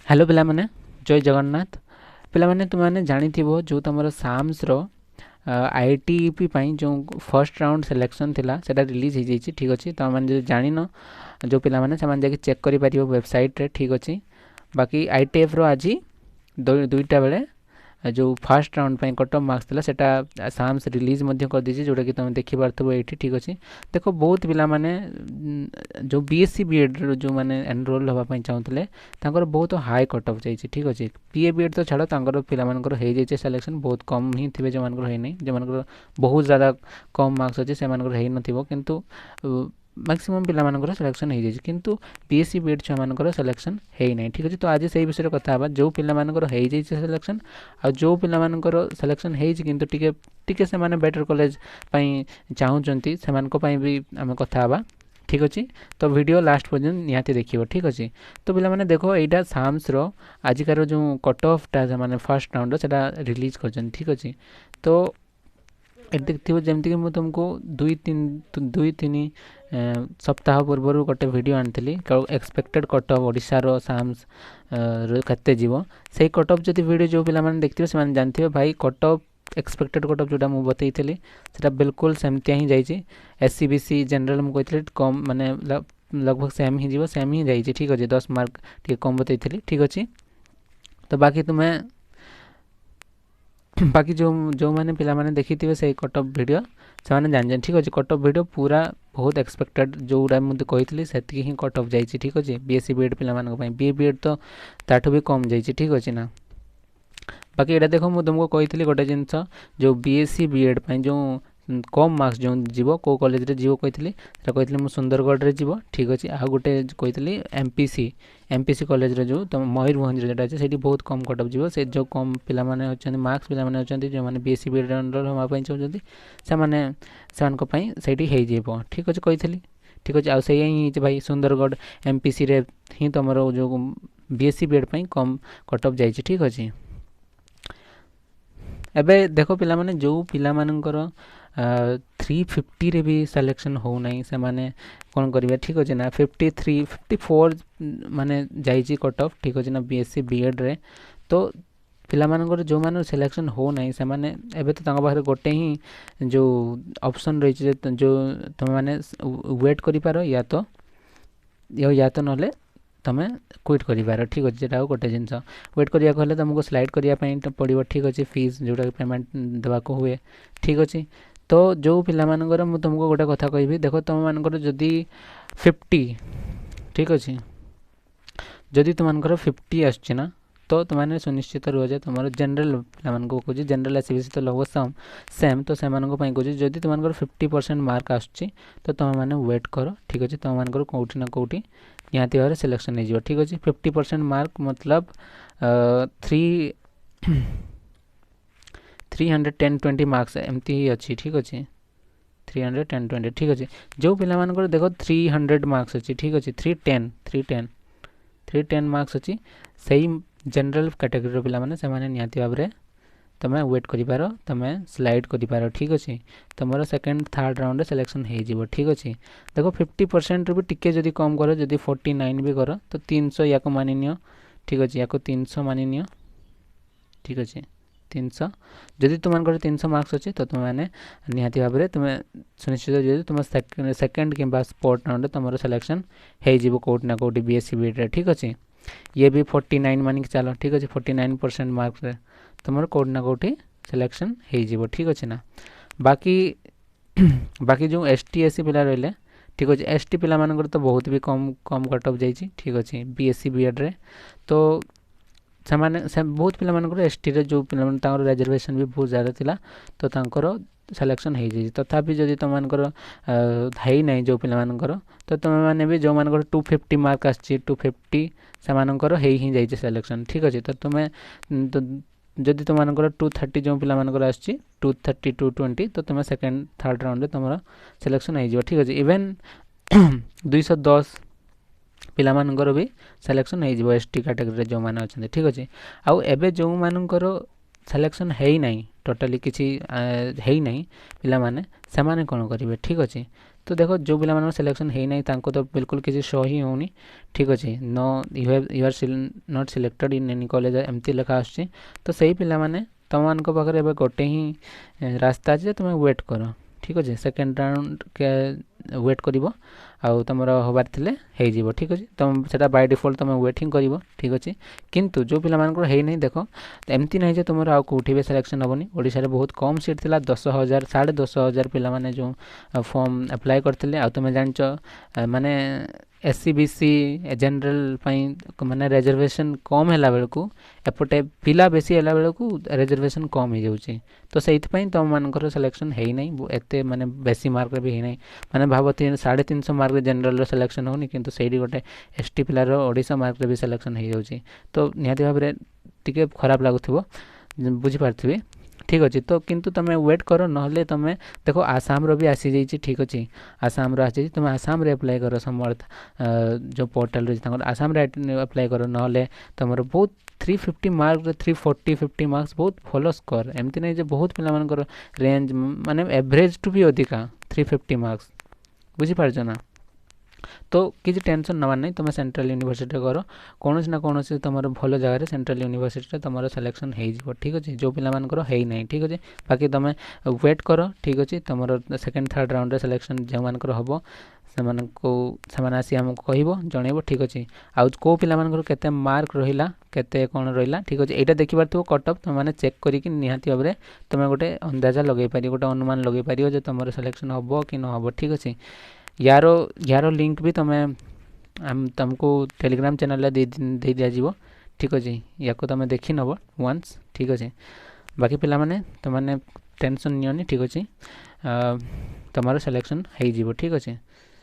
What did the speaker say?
Hello पिला माने जय जगन्नाथ पिला माने तुम माने जानी थी जो तुम साम्स रो आईटीपी जो फर्स्ट राउंड सिलेक्शन थिला सेटा रिलीज हो जाइए ठीक अच्छे तुम मैंने जो जान जो पिला माने से जाके चेक कर वेबसाइट रे ठीक अच्छे बाकी आईटीएफ रो आज दुईटा बेले जो फास्ट राउंड पर कट अफ मार्क्स था सेटा साम्स रिलीज कर दीजिए जोटा कि तुम देखिपो ये ठीक अच्छे देख बहुत पिला माने जो बीएससी बीएड जो मैंने एनरोल हाँपाई चाहूँगे बहुत हाई कट अफ जाइए ठीक अच्छे बीए बीएड तो छाड़ पिलाମାନଙ୍କର ହେଇଯାଇଛି सिलेक्शन बहुत कम ही थे जो जो बहुत ज़्यादा कम मार्क्स अच्छे से हो किंतु मैक्सिमम पिलाମାନଙ୍କର सिलेक्शन हो जाए किंतु बीएससी बीएड छुआ सिलेक्शन है ना ठीक अच्छे तो आज से विषय कथा हाँ जो पिलाମାନଙ୍କର हो जाए सिलेक्शन आ जो पिलाମାନଙ୍କର सिलेक्शन है किंतु टिके टिके से माने बेटर कॉलेज चाहूँगी से भी आम कथा हाँ ठीक अच्छे तो वीडियो लास्ट पर्यंत निहाती देखिए ठीक अच्छे तो पिला माने देखो यहाँ साम्स रो आजिकार जो कट अफटा मैंने फर्स्ट राउंड से रिलीज कर ठीक अच्छे तो देखो जमती कि तुमको दुई तीन सप्ताह पूर्व गोटे वीडियो आनी एक्सपेक्टेड कट अफ ओडिशार साम्स केते जीव से कट अफ जब वीडियो जो पिला माने देखते से जानते भाई cut off expected cut off जोटा मुझे बतई से बिल्कुल सेमती ही जाइए एससीबीसी जनरल मुझे कम माने लगभग सेम ही जीव सेम ही जाइए ठीक अच्छे 10 मार्क टी कम बतई ठीक अच्छे तो बाकी तुम्हें बाकी जो मैंने पिला माने देखी थे से कट अफ वीडियो से जान ठीक अच्छे कट अफ वीडियो पूरा बहुत एक्सपेक्टेड जोड़ा मुझे कही से ही कट अफ जाइए ठीक अच्छे बीएससी बीएड पिला बीए बीएड तो ताठू भी कम जाइए ठीक अच्छे ना बाकी यहाँ देख मुझे तुमको कही गोटे जिनस जो बीएससी बीएड जो कम मार्क्स जो जीव को कॉलेज रे जीव कही कही मुझे सुंदरगढ़ रे जीव ठीक अच्छे आ गोटे कही एमपीसी कॉलेज रे जो तुम मयूरभंज जोटा अच्छे से बहुत कम कट अफ जीव से जो कम पिला माने अच्छा मार्क्स पिला माने अच्छा जो मैंने बीएससी बीएड अंडर हाँपाई चाहते से ठीक अच्छे कही ठीक अच्छे आउ ही भाई सुंदरगढ़ एमपीसी रे ही तुम जो बीएससी बीएड कम कट अफ जाइए ठीक अच्छे एबे देखो पिला माने जो पिला मानकर 350 रे भी सिलेक्शन हो नहीं से माने कौन करिवे ठीक अच्छे ना 53 54 माने जाइए कट अफ ठीक अच्छे ना बीएससी बीएड रे तो पिला मानकर जो मान सिलेक्शन हो नहीं से माने एबे तो तांका पाखरे गोटे ही जो ऑप्शन रही जो तुम माने वेट करि पारो या तो नले तुम क्विट कर ठीक अच्छे जो गोटे जिनस वेट करने तुमको स्लाइड करने पड़ो ठीक अच्छे फीस जोटा पेमेंट देवाक हुए ठीक अच्छे तो जो पिला मानकर मु तुमको गोटे कथा कहि देख तुम मानकर जदि 50 ठीक अच्छे जदि तुम मानकर 50 आसना तो तुमने सुनिश्चित रुह जे तुम जनरल पिला कहे जनरल एससीबीसी तो लगभग सेम तो से कहे जदि तुम 50% मार्क आसुच्ची तो तुम मैंने वेट कर ठीक अच्छे तुम मानकर कौटी ना कौटी निहाती भाव सिलेक्शन हो ठीक अच्छे 50% मार्क मतलब 310-20 मार्क्स एमती ही अच्छी ठीक अच्छे 310-20 ठीक अच्छे जो पिला मानकर देखो 300 मार्क्स अच्छी ठीक अच्छे 310 मार्क्स अच्छी सही जनरल कैटेगरी पिला माने से माने निहाती भाव में तुम वेट कर तुम स्लाइड कर ठीक अच्छे तुम सेकेंड थर्ड राउंड सिलेक्शन हो ठीक अच्छे देखो 50% भी टिके जदि कम कर जदि 49 भी कर तो 300 या मानि नियो ठीक अच्छे या 300 मानि नियो ठीक अच्छे 300 जदि तुम 300 मार्क्स अच्छे तो तुमने निहाती भाव में तुम सुनिश्चित जो तुम सेकेंड कि स्पोर्ट राउंड तुम सिलेक्शन हो कौटी ना कौटी बीएससी बीएड ठीक अच्छे ये भी 49 मानिक चलो ठीक अच्छे 49% मार्क्स तुम कौटी ना कौटी सिलेक्शन हो ठीक अच्छे ना बाकी बाकी जो एसटी एससी पिला रही ठीक अच्छे एसटी पिला मानकर तो बहुत भी कम कम कट अफ जाइए ठीक अच्छे बीएससी बीएड रे तो से बहुत पिला मानकर एसटी रे जो पिला रिजर्वेशन भी बहुत ज़्यादा थिला तो तांकर सिलेक्शन हो जाए तथापि जदि तुम मानकर है ना जो पिला मानकर तो तुम मैंने भी जो मानकर 250 मार्क आसी 250 से मानकर ही जाइए सिलेक्शन ठीक अच्छे तो तुम्हें तो जदि तुम मानकर 230 जो पिला मानकर आसी 230 220 तो तुम सेकेंड थर्ड राउंड तुम सिलेक्शन हो ठीक अच्छे इवेन 210 पिला मानकर भी सिलेक्शन हो एसटी कैटेगरी जो मैंने अच्छा ठीक अच्छे आउ एबे जो मानकर सिलेक्शन है ना टोटाली किसी है ना पिला माने से माने कौन करेंगे ठीक अच्छे तो देख जो पिला सिलेक्शन है ना तांको तो बिल्कुल किसी शो ही होनी ठीक अच्छे no you are not selected in any college एमती लिखा आसुची तो सही पिला माने तुम मान पाखे एवं गोटे ही रास्ता अच्छे तुम वेट कर ठीक अच्छे सेकेंड राउंड के वेट कर तुम हबार थे हो ठीक अच्छे तुम से बाय डिफॉल्ट तुम वेटिंग कर ठीक अच्छे किंतु जो पिला है नहीं देख एमती ना तुम आउ कौटी भी सिलेक्शन हेनी ओडिशा बहुत कम सीट थिला 10,000 10,500 पिला जो फॉर्म अप्लाई करते आ तुम जान माने एससी बीसी जनरल माने रिजर्वेशन कम है बेलू एपटे पिला बेसी है बेलू रिजर्वेशन कम हो जाऊँगी तो से तुम मानकर सिलेक्शन है नहीं एत माने बेसी मार्क भी है नहीं माने भाव 350 मार्क जनरल सिलेक्शन होनी किंतु सही गोटे एसटी पिलार ओडिशा मार्क भी सिलेक्शन हो जाऊँगी तो निहाती भाव में टिके खराब लगुव बुझीपारे ठीक अच्छे तो किंतु तुम वेट कर ना तुम देख आसाम रो भी आसी जाइए ठीक अच्छे आसाम रो आसी तुम आसाम रे अप्लाई कर समर्थ जो पोर्टाल रही आसाम रे अप्लाई कर ना तुम बहुत 350 मार्क 340 50 मार्क्स बहुत भल स्कोर एमती नहीं बहुत पिला रेंज माने एवरेज टू भी अधिका 350 मार्क्स बुझीपार ना तो किसी टेंशन नवार नहीं तुम सेंट्रल यूनिवर्सिटी कर कौन ना कौन तुम भल जगह सेंट्रल यूनिवर्सिटी तुम सिलेक्शन हो ठीक अच्छे जो पिला है ना ठीक अच्छे बाकी तुम वेट कर ठीक अच्छे तुम सेकेंड थर्ड राउंड सिलेक्शन जो मान हम से आसी आमको कह जनइब ठीक अच्छे आउ कौ पिला केते मार्क रहा केते कौन रहा ठीक अच्छे यहाँ देखिपार कट अफ तुम चेक करके निहाती भाव में तुम गोटे अंदाजा लगे पार गोटे अनुमान लगे पार जो तुम सिलेक्शन हम कि न हम ठीक अच्छे यारो लिंक भी तुमको टेलीग्राम चैनल दे दिज्व ठीक अच्छे या तुम देखी नब वंस ठीक अच्छे बाकी पिला माने तुमने टेंशन नियोनी ठीक अच्छे तुम सिलेक्शन हो ठीक अच्छे।